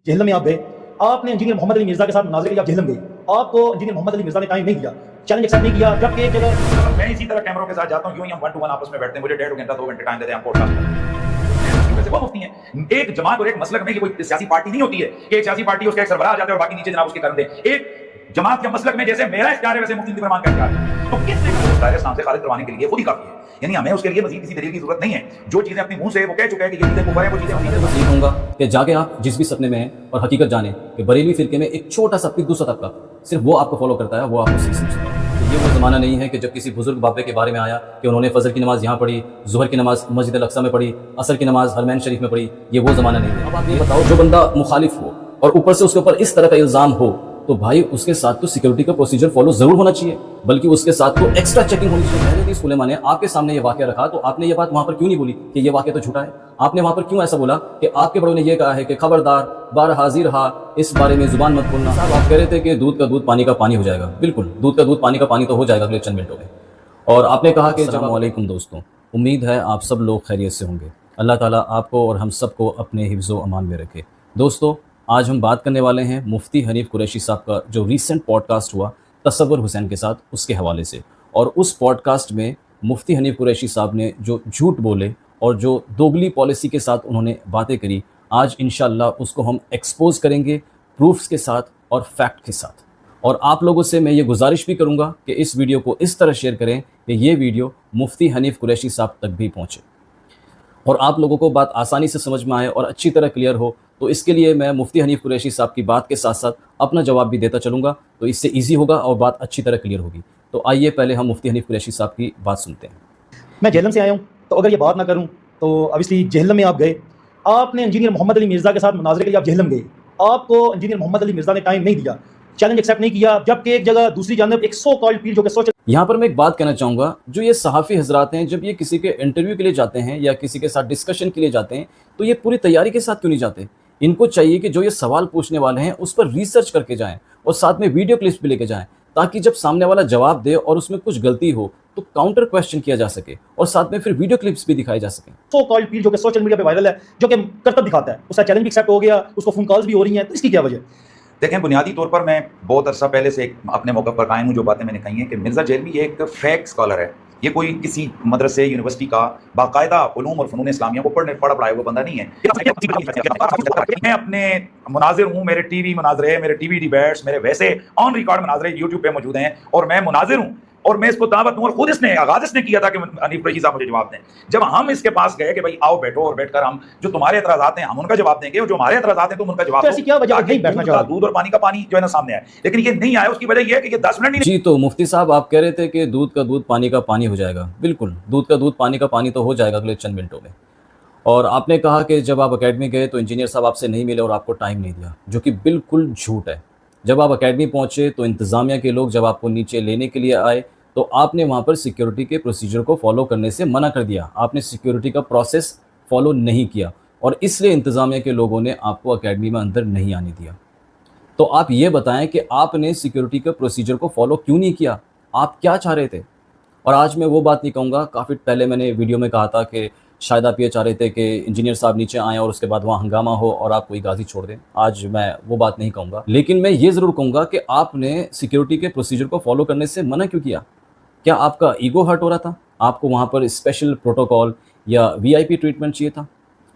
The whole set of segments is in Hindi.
जेहलम में आप गए, आपने इंजीनियर मोहम्मद अली मिर्जा के साथ मुनाज़रे के लिए आप जेहलम गए, आपको इंजीनियर मोहम्मद अली मिर्जा ने टाइम नहीं दिया, चैलेंज एक्सेप्ट नहीं किया, जबकि एक जगह मैं इसी तरह कैमरों के साथ जाता हूं, क्यों हम 1 to 1 आपस में बैठते हैं, मुझे 1.5 घंटा 2 घंटे टाइम देते हैं, हम पॉडकास्ट वैसे बहुत मुफ्ती हैं। एक जमात और एक मसलक में कि कोई सियासी पार्टी नहीं होती है कि एक सियासी पार्टी उसका एक सरबराह आ जाता है और बाकी नीचे जनाब उसके कर दे। एक जमात के मसलक में जैसे मेरा इख्तियार है वैसे मुफ्ती इब्राहिम रहमान का इख्तियार है, तो किस दायरे इस्लाम से खारिज करवाने के लिए खुद ही काफी है। यानी हमें उसके लिए मजीद किसी दलील की जरूरत नहीं है। जो चीजें अपने मुंह से वो कह चुका है कि ये चीजें कुफर है, वो चीजें मैं कहूँगा कि जाके आप जिस भी सपने में हैं और हकीकत जाने कि बरेलवी फिरके में एक छोटा सा पिद्दू सा तबका सिर्फ वो आपको फॉलो करता है, वो आपको सही समझता है। तो ये वो ज़माना नहीं है कि जब किसी बुजुर्ग बाबे के बारे में आया कि उन्होंने फजर की नमाज़ यहाँ पढ़ी, ज़ुहर की नमाज़ मस्जिद अल-अक़सा में पढ़ी, असर की नमाज़ हरमैन शरीफ में पढ़ी। ये वो ज़माना नहीं है। अब आप ये बताओ, जो बंदा मुखालिफ हो और ऊपर से उसके ऊपर इस तरह का इल्ज़ाम हो, तो भाई उसके साथ तो सिक्योरिटी का प्रोसीजर फॉलो जरूर होना चाहिए, बल्कि उसके साथ तो एक्स्ट्रा चेकिंग होनी चाहिए। पहले भी इस उलेमा ने आपके सामने ये वाकया रखा, तो आपने ये बात वहां पर क्यों नहीं बोली कि ये वाकया तो झूठा है? आपने वहां पर क्यों ऐसा बोला कि आपके बड़ों ने ये कहा है कि खबरदार, बार हाजिर हा, इस बारे में जुबान मत खोलना? साहब आप कह रहे थे कि दूध का दूध पानी का पानी हो जाएगा। बिल्कुल, दूध का दूध पानी का पानी तो हो जाएगा अगले चंद मिनटों में। और आपने कहा कि अस्सलाम वालेकुम दोस्तों, उम्मीद है आप सब लोग खैरियत से होंगे। अल्लाह ताला आपको और हम सबको अपने हिफ्ज़ व अमान में रखे। दोस्तों, आज हम बात करने वाले हैं मुफ्ती हनीफ कुरैशी साहब का जो रीसेंट पॉडकास्ट हुआ तसव्वुर हुसैन के साथ, उसके हवाले से। और उस पॉडकास्ट में मुफ्ती हनीफ कुरैशी साहब ने जो झूठ बोले और जो दोगली पॉलिसी के साथ उन्होंने बातें करी, आज इंशाअल्लाह उसको हम एक्सपोज करेंगे प्रूफ्स के साथ और फैक्ट के साथ। और आप लोगों से मैं ये गुजारिश भी करूँगा कि इस वीडियो को इस तरह शेयर करें कि ये वीडियो मुफ्ती हनीफ कुरैशी साहब तक भी पहुँचे और आप लोगों को बात आसानी से समझ में आए और अच्छी तरह क्लियर हो। तो इसके लिए मैं मुफ्ती हनीफ कुरैशी साहब की बात के साथ साथ अपना जवाब भी देता चलूँगा, तो इससे ईजी होगा और बात अच्छी तरह क्लियर होगी। तो आइए पहले हम मुफ्ती हनीफ कुरैशी साहब की बात सुनते हैं। मैं जेहलम से आया हूँ, तो अगर ये बात ना करूँ तो ऑब्वियसली जेहलम में आप गए, आपने इंजीनियर मोहम्मद अली मिर्जा के साथ मुनाज़रे के लिए आप जेहलम गए, आपको इंजीनियर मोहम्मद अली मिर्जा ने टाइम नहीं दिया, चैलेंज एक्सेप्ट नहीं किया, जबकि एक जगह दूसरी जानब एक सो कॉल्ड पीर जो कि सोच। यहाँ पर मैं एक बात कहना चाहूँगा, जो ये सहाफ़ी हजरात हैं, जब ये किसी के इंटरव्यू के लिए जाते हैं या किसी के साथ डिस्कशन के लिए जाते हैं, तो ये पूरी तैयारी के साथ क्यों नहीं जाते? इनको चाहिए कि जो ये सवाल पूछने वाले हैं उस पर रिसर्च करके जाएं और साथ में वीडियो क्लिप्स भी लेके जाएं, ताकि जब सामने वाला जवाब दे और उसमें कुछ गलती हो तो काउंटर क्वेश्चन किया जा सके और साथ में फिर वीडियो क्लिप्स भी दिखाए जा सकें। सो कॉल्ड पीर जो कि सोशल मीडिया पे वायरल है, जो कि करतब दिखाता है, उसका चैलेंज भी एक्सेप्ट हो गया, उसको फोन कॉल्स भी हो रही हैं, तो इसकी क्या वजह? देखें, बुनियादी तौर पर मैं बहुत अरसा पहले से अपने मौक़िफ़ पर कायम हूँ। जो बातें मैंने कही हैं कि मिर्ज़ा जेहलवी एक फेक स्कॉलर है, ये कोई किसी मदरसे यूनिवर्सिटी का बाकायदा उलूम और फ़नून इस्लामिया को पढ़ाया हुआ बंदा नहीं है। मैं अपने मुनाजिर हूँ, मेरे टीवी मुनाजरे, मेरे टीवी डिबेट्स, मेरे वैसे ऑन रिकॉर्ड मुनाजरे यूट्यूब पे मौजूद हैं और मैं मुनाजिर हूँ और मैं इसको दावत दूँ। और खुद इसने आगाज़ इसने किया था कि हनीफ कुरैशी साहब मुझे जवाब दें। जब हम इसके पास गए कि भाई आओ बैठो और बैठकर हम जो तुम्हारे एतराज़ात हैं हम उनका जवाब देंगे और जो हमारे एतराज़ात हैं तुम उनका जवाब दो। ऐसी क्या वजह नहीं बैठना चाहिए? दूध और पानी का पानी जो है ना सामने आया, लेकिन ये नहीं आया। उसकी वजह यह है कि ये 10 मिनट नहीं। जी, तो मुफ्ती साहब आप कह रहे थे कि दूध का दूध पानी का पानी हो जाएगा। बिल्कुल, दूध का दूध पानी का पानी तो हो जाएगा अगले चंद मिनटों में। और आपने कहा कि जब आप अकेडमी गए तो इंजीनियर साहब आपसे नहीं मिले और आपको टाइम नहीं दिया, जो कि बिल्कुल झूठ है। जब आप अकेडमी पहुंचे तो इंतज़ामिया के लोग जब आपको नीचे लेने के लिए आए तो आपने वहां पर सिक्योरिटी के प्रोसीजर को फॉलो करने से मना कर दिया। आपने सिक्योरिटी का प्रोसेस फॉलो नहीं किया और इसलिए इंतज़ामिया के लोगों ने आपको अकेडमी में अंदर नहीं आने दिया। तो आप ये बताएं कि आपने सिक्योरिटी का प्रोसीजर को फॉलो क्यों नहीं किया? आप क्या चाह रहे थे? और आज मैं वो बात नहीं कहूँगा, काफ़ी पहले मैंने वीडियो में कहा था कि शायद आप ये चाह रहे थे कि इंजीनियर साहब नीचे आएँ और उसके बाद वहाँ हंगामा हो और आप कोई गाजी छोड़ दें। आज मैं वो बात नहीं कहूँगा, लेकिन मैं ये ज़रूर कहूँगा कि आपने सिक्योरिटी के प्रोसीजर को फॉलो करने से मना क्यों किया? क्या आपका ईगो हर्ट हो रहा था? आपको वहाँ पर स्पेशल प्रोटोकॉल या वीआईपी ट्रीटमेंट चाहिए था?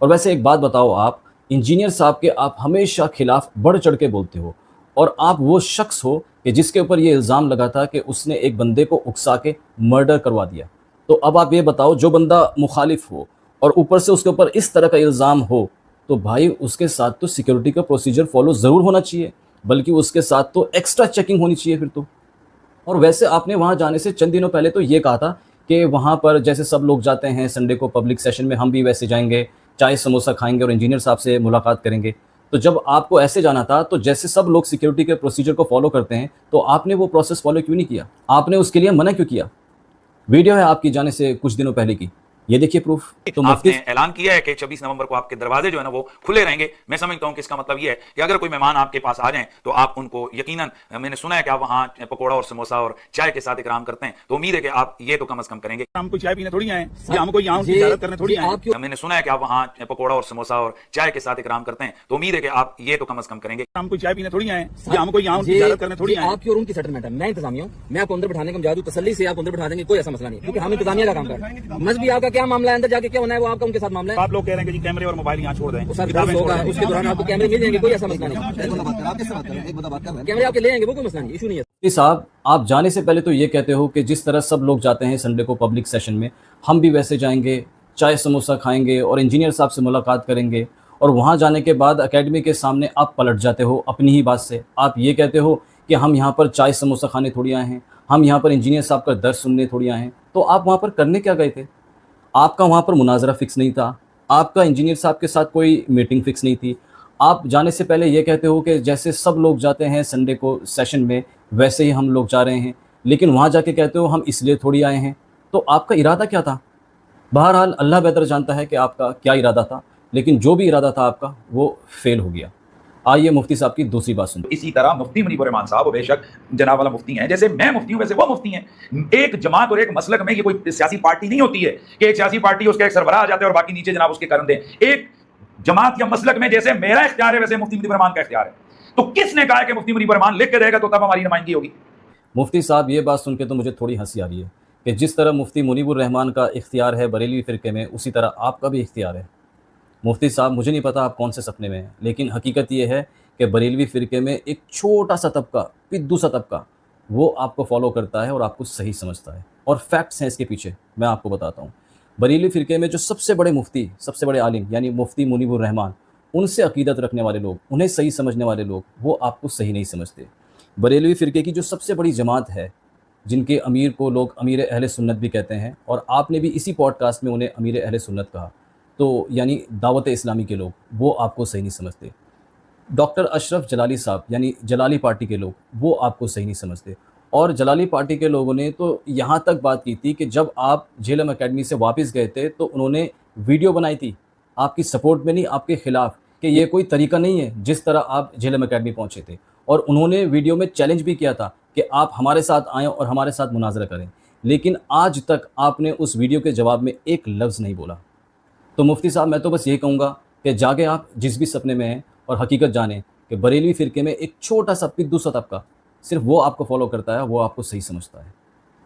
और वैसे एक बात बताओ, आप इंजीनियर साहब के आप हमेशा खिलाफ बढ़ चढ़ के बोलते हो और आप वो शख्स हो कि जिसके ऊपर ये इल्ज़ाम लगा था कि उसने एक बंदे को उकसा के मर्डर करवा दिया। तो अब आप ये बताओ, जो बंदा मुखालिफ हो और ऊपर से उसके ऊपर इस तरह का इल्ज़ाम हो, तो भाई उसके साथ तो सिक्योरिटी का प्रोसीजर फॉलो ज़रूर होना चाहिए, बल्कि उसके साथ तो एक्स्ट्रा चेकिंग होनी चाहिए फिर तो। और वैसे आपने वहाँ जाने से चंद दिनों पहले तो ये कहा था कि वहाँ पर जैसे सब लोग जाते हैं संडे को पब्लिक सेशन में, हम भी वैसे जाएंगे, चाय समोसा खाएंगे और इंजीनियर साहब से मुलाकात करेंगे। तो जब आपको ऐसे जाना था, तो जैसे सब लोग सिक्योरिटी के प्रोसीजर को फॉलो करते हैं, तो आपने वो प्रोसेस फॉलो क्यों नहीं किया? आपने उसके लिए मना क्यों किया? वीडियो है आपकी जाने से कुछ दिनों पहले की, ये देखिए प्रूफ। तो आपने मुफ्ती ऐलान किया है कि 26 नवंबर को आपके दरवाजे जो है ना वो खुले रहेंगे। मैं समझता हूं कि इसका मतलब ये है कि अगर कोई मेहमान आपके पास आ जाएं तो आप उनको यकीनन, मैंने सुना है कि आप वहां पकौड़ा और समोसा और चाय के साथ इकराम करते हैं, तो उम्मीद है कि आप ये तो कम से कम करेंगे। हम कोई चाय पीने थोड़ी आए या हम कोई यहाँ उनकी इजाजत करने थोड़ी आए। मैंने सुना है कि आप वहां पकौड़ा और समोसा और चाय के साथ इकराम करते हैं, तो उम्मीद है कि आप ये तो कम से कम करेंगे। हम कोई चाय पीने थोड़ी आए या हम कोई यहाँ उनकी इजाजत करने थोड़ी आए। आपकी और उनकी सेटलमेंट है, मैं इंतजामिया हूँ, मैं आपको अंदर बैठाने का मौजूद हूं, तसल्ली से आप अंदर बैठा देंगे, कोई ऐसा मसला नहीं, क्योंकि हम इंतजामिया का काम कर रहे हैं। मजहबी आपका क्या मामला है, अंदर जाके क्या होना है वो आपका उनके साथ मामला है। आप लोग कह रहे हैं कि जी कैमरे और मोबाइल यहाँ छोड़ दें, सर दर्ज होगा, उसके दौरान आपको कैमरे मिल जाएंगे, कोई ऐसा मसला नहीं, कैमरे आपके ले आएंगे, वो कोई मसला नहीं, इशू नहीं है। मुफ्ती साहब, आप जाने से पहले तो ये कहते हो कि जिस तरह सब लोग जाते हैं संडे को पब्लिक सेशन में, हम भी वैसे जाएंगे, चाय समोसा खाएंगे और इंजीनियर साहब से मुलाकात करेंगे, और वहाँ जाने के बाद एकेडमी के सामने आप पलट जाते हो अपनी ही बात से। आप ये कहते हो कि हम यहाँ पर चाय समोसा खाने थोड़ी आए हैं, हम यहाँ पर इंजीनियर साहब का दर्द सुनने थोड़ी आए हैं। तो आप वहाँ पर करने क्या गए थे? आपका वहाँ पर मुनाजरा फिक्स नहीं था, आपका इंजीनियर साहब के साथ कोई मीटिंग फिक्स नहीं थी। आप जाने से पहले ये कहते हो कि जैसे सब लोग जाते हैं संडे को सेशन में वैसे ही हम लोग जा रहे हैं, लेकिन वहाँ जाके कहते हो हम इसलिए थोड़ी आए हैं। तो आपका इरादा क्या था? बहरहाल अल्लाह बेहतर जानता है कि आपका क्या इरादा था, लेकिन जो भी इरादा था आपका वो फेल हो गया। आइए मुफ्ती साहब की दूसरी बात सुनते। इसी तरह मुफ्ती मुनीबुर रहमान साहब बेशक जनाब वाला मुफ्ती हैं, जैसे मैं मुफ्ती हूं वैसे वो मुफ्ती हैं। एक जमात और एक मसलक में ये कोई सियासी पार्टी नहीं होती है कि एक सियासी पार्टी उसके एक सरबराह आ जाते हैं और बाकी नीचे जनाब उसके करन दें। एक जमात या मसलक में जैसे मेरा इख्तियार है वैसे मुफ्ती मुनीबुर रहमान का इख्तियार है। तो किसने कहा है कि मुफ्ती मुनीबुर रहमान लिख के देगा तो तब हमारी नुमाइंदगी होगी? मुफ्ती साहब, ये बात सुन के तो मुझे थोड़ी हंसी आ रही है कि जिस तरह मुफ्ती मुनीबुर रहमान का इख्तियार है बरेलवी फ़िरके में, उसी तरह आपका भी इख्तियार है। मुफ्ती साहब, मुझे नहीं पता आप कौन से सपने में हैं, लेकिन हकीकत ये है कि बरेलवी फ़िरके में एक छोटा सा तबका, पिद्दू सा तबका, वो आपको फॉलो करता है और आपको सही समझता है, और फैक्ट्स हैं इसके पीछे। मैं आपको बताता हूँ, बरेलवी फ़िरके में जो सबसे बड़े मुफ्ती, सबसे बड़े आलिम यानी मुफ्ती मुनीबुर रहमान, उनसे अकीदत रखने वाले लोग, उन्हें सही समझने वाले लोग, वो आपको सही नहीं समझते। बरेलवी फ़िरके की जो सबसे बड़ी जमात है, जिनके अमीर को लोग अमीर अहले सुन्नत भी कहते हैं, और आपने भी इसी पॉडकास्ट में उन्हें अमीर अहले सुन्नत कहा, तो यानी दावत इस्लामी के लोग, वो आपको सही नहीं समझते। डॉक्टर अशरफ जलाली साहब यानी जलाली पार्टी के लोग, वो आपको सही नहीं समझते। और जलाली पार्टी के लोगों ने तो यहाँ तक बात की थी कि जब आप झेलम एकेडमी से वापस गए थे तो उन्होंने वीडियो बनाई थी आपकी सपोर्ट में, नहीं आपके ख़िलाफ़, कि ये कोई तरीका नहीं है जिस तरह आप झेलम एकेडमी पहुँचे थे। और उन्होंने वीडियो में चैलेंज भी किया था कि आप हमारे साथ आएँ और हमारे साथ मुनाजरा करें, लेकिन आज तक आपने उस वीडियो के जवाब में एक लफ्ज़ नहीं बोला। तो मुफ्ती साहब, मैं तो बस ये कहूँगा कि जाके आप जिस भी सपने में हैं और हकीकत जानें कि बरेलवी फ़िरके में एक छोटा सा पिद्दू सा तबका सिर्फ वो आपको फॉलो करता है, वो आपको सही समझता है।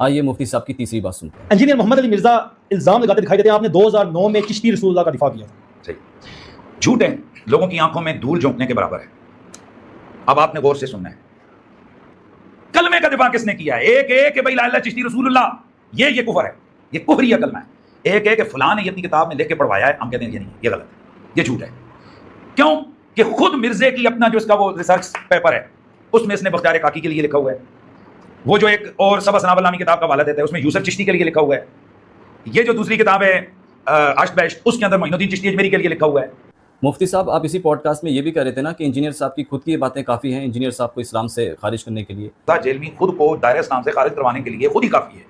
आइए मुफ्ती साहब की तीसरी बात सुनते हैं। इंजीनियर मोहम्मद अली मिर्जा इल्ज़ाम लगाते दिखाई देते हैं आपने 2009 में चिश्ती रसूलुल्लाह का दिफा किया था। सही, झूठ है, लोगों की आंखों में धूल झोंकने के बराबर है। अब आपने गौर से सुनना है, कलमे का दिफा किसने किया है? एक एक भाई ला इलाहा चिश्ती रसूलुल्लाह, ये कुफर है, ये कुफरिया कलमा है। एक एक फलां ने ये अपनी किताब में लिख के पढ़वाया है, हम कहते हैं ये नहीं, ये गलत है, ये झूठ है। क्यों कि खुद मिर्जे की अपना जो इसका वो रिसर्च पेपर है उसमें इसने बख्तियार काकी के लिए लिखा हुआ है। वो जो एक और सबा सनाबल नामी किताब का हवाला देता है उसमें यूसुफ चिश्ती के लिए लिखा हुआ है। ये जो दूसरी किताब है आश्क बेश्त, उसके अंदर मोइनुद्दीन चिश्ती अजमेरी के लिए लिखा हुआ है। मुफ्ती साहब, आप इसी पॉडकास्ट में ये भी कह रहे थे ना कि इंजीनियर साहब की खुद की बातें काफ़ी हैं इंजीनियर साहब को इस्लाम से खारिज करने के लिए। जेल में खुद को दायरे इस्लाम से खारिज करवाने के लिए खुद ही काफ़ी है।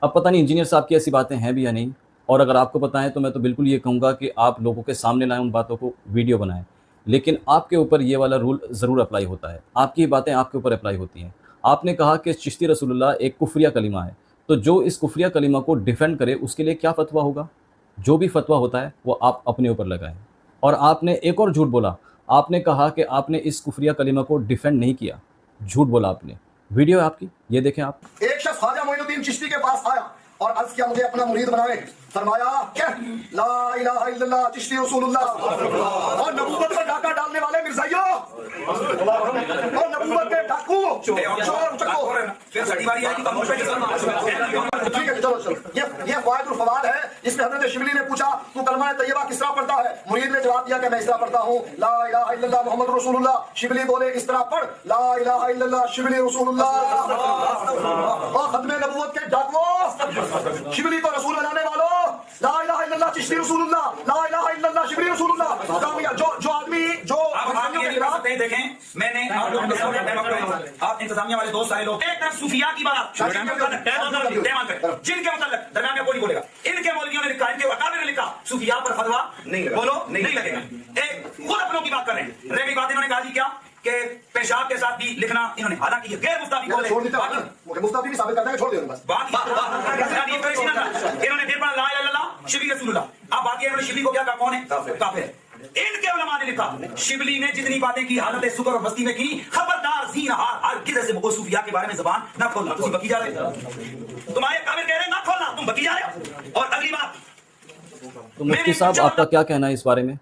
अब पता नहीं इंजीनियर साहब की ऐसी बातें हैं भी या नहीं, और अगर आपको पता है तो मैं तो बिल्कुल ये कहूँगा कि आप लोगों के सामने लाएं उन बातों को, वीडियो बनाएं, लेकिन आपके ऊपर ये वाला रूल ज़रूर अप्लाई होता है, आपकी बातें आपके ऊपर अप्लाई होती हैं। आपने कहा कि चिश्ती रसूलुल्लाह एक कुफरिया कलिमा है, तो जो इस कुफरिया कलिमा को डिफेंड करे उसके लिए क्या फतवा होगा? जो भी फतवा होता है वो आप अपने ऊपर लगाएं। और आपने एक और झूठ बोला, आपने कहा कि आपने इस कुफरिया कलिमा को डिफेंड नहीं किया, झूठ बोला आपने। वीडियो है आपकी, ये देखें आप। एक शख्स ख्वाजा मोइनुद्दीन चिश्ती के पास आया और अर्ज किया मुझे अपना मुरीद बनाए। फरमाया क्या? ला इलाहा इल्लल्लाह चिश्ती रसूलुल्लाह। और नबूवत पर डाका डालने वाले मिर्जाइयों और नबूवत के डाकू चोर चको। फिर सड़ी बारी आएगी तो मुझ पे ठीक है, चलो ये फ़वाइदुल फ़वाद है। इसमें हज़रत शिबली ने पूछा तू कलमा तैयबा किस तरह पढ़ता है? मुरीद ने जवाब दिया कि मैं इस तरह पढ़ता हूँ, ला इलाहा इल्लल्लाह मुहम्मद रसूलुल्लाह। शिबली बोले इस तरह पढ़, ला इलाहा इल्लल्लाह शिबली रसूलुल्लाह। और खत्मे नबूवत के डाकुओं, शिबली को रसूल बनाने वालों, ला इलाहा इल्लल्लाह चिश्ती रसूलुल्लाह, ला इलाहा इल्लल्लाह शिबली रसूलुल्लाह। कामयाब जो आदमी जो आप ये नहीं कर सकते। देखें, मैंने आप लोगों के सामने बैठा हूं, आप इंतजामिया वाले दोस्त सारे लोग एक तरफ सूफिया की बात जिनके मतलब दरमियान में कोई नहीं बोलेगा। इनके मौलवियों ने लिखा, इनके अकाबिर ने लिखा, सूफिया पर फतवा नहीं बोलो, नहीं लगेगा। एक खुद अपनों की बात कर रहे हैं। रह गई बात, इन्होंने कहा जी क्या कि पेशाब के साथ भी लिखना, इन्होंने हालांकि ये गैर मुफ्तादी बोले, छोड़ देते हैं, मुफ्तादी भी साबित करता है, छोड़ दे बस। बात इन्होंने फिर पढ़ा ला इलाहा इल्लल्लाह शिबली रसूलुल्लाह। अब बात ये, इन्होंने शिबली को क्या कहा, कौन है, काफिर है। इनके उलमा ने लिखा, शिबली ने जितनी बातें की हालत सुकर और बस्ती में की, खबरदार जीन हर किसी से मुको सूफिया के बारे में जबान ना खोलना। तुम बकी जा रहे हो, तुम्हारे काबिर कह रहे हैं ना खोलना, तुम बकी जा रहे हो। और अगली बात, तो मुफ्ती साहब आपका क्या कहना है इस बारे में?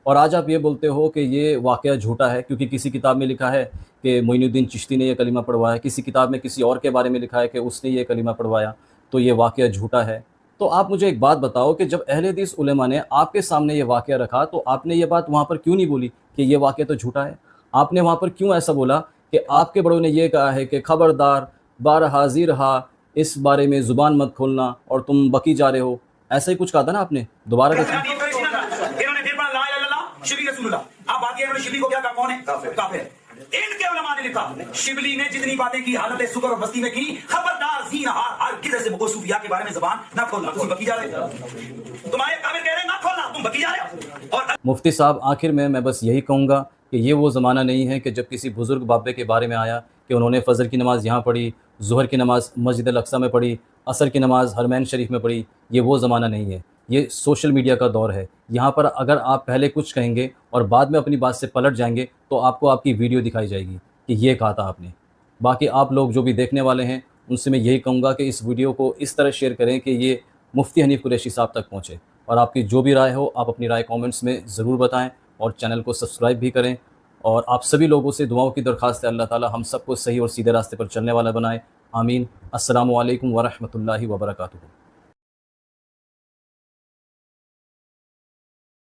और आज आप ये बोलते हो कि ये वाक़या झूठा है क्योंकि किसी किताब में लिखा है कि मोइनुद्दीन चिश्ती ने ये कलीमा पढ़वाया, किसी किताब में किसी और के बारे में लिखा है कि उसने ये कलीमा पढ़वाया, तो ये वाक़या झूठा है। तो आप मुझे एक बात बताओ कि जब अहले हदीस उलेमा ने आपके सामने ये वाक़या रखा तो आपने ये बात वहाँ पर क्यों नहीं बोली कि ये वाक़या तो झूठा है? आपने वहाँ पर क्यों ऐसा बोला कि आपके बड़ों ने ये कहा है कि खबरदार बार हाजिर रहा, इस बारे में ज़ुबान मत खोलना और तुम बकी जा रहे हो, ऐसा ही कुछ कहा था ना आपने? दोबारा देखिए, इन्होंने फिर पढ़ा ला इलाहा इल्लल्लाह शिबली रसूलुल्लाह। अब बात ये, इन्होंने शिबली को क्या कहा, कौन है, काफिर है। इनके उलमा ने लिखा, शिबली ने जितनी बातें की हालत सुकर और बस्ती में की, खबरदार जीन हर किसी से मुको सूफिया के बारे में जबान ना खोलना। तुम बकी जा रहे हो, तुम्हारे काबिर कह रहे हैं ना खोलना, तुम बकी जा रहे हो। और मुफ्ती साहब आखिर में मैं बस यही कहूँगा कि ये वो ज़माना नहीं है कि जब किसी बुज़ुर्ग बाबे के बारे में आया कि उन्होंने फ़जर की नमाज़ यहाँ पढ़ी, ज़ुहर की नमाज़ मस्जिद अल अक़सा में पढ़ी, असर की नमाज़ हरमैन शरीफ में पढ़ी। ये वो ज़माना नहीं है, ये सोशल मीडिया का दौर है। यहाँ पर अगर आप पहले कुछ कहेंगे और बाद में अपनी बात से पलट जाएंगे तो आपको आपकी वीडियो दिखाई जाएगी कि ये कहा था आपने। बाकी आप लोग जो भी देखने वाले हैं उनसे मैं यही कहूँगा कि इस वीडियो को इस तरह शेयर करें कि ये मुफ्ती हनीफ़ कुरैशी साहब तक पहुँचे। और आपकी जो भी राय हो आप अपनी राय कमेंट्स में ज़रूर बताएं और चैनल को सब्सक्राइब भी करें। और आप सभी लोगों से दुआओं की दरख्वास्त है, अल्लाह ताला हम सबको सही और सीधे रास्ते पर चलने वाला बनाए। आमीन। अस्सलामु अलैकुम व रहमतुल्लाहि व बरकातुहू।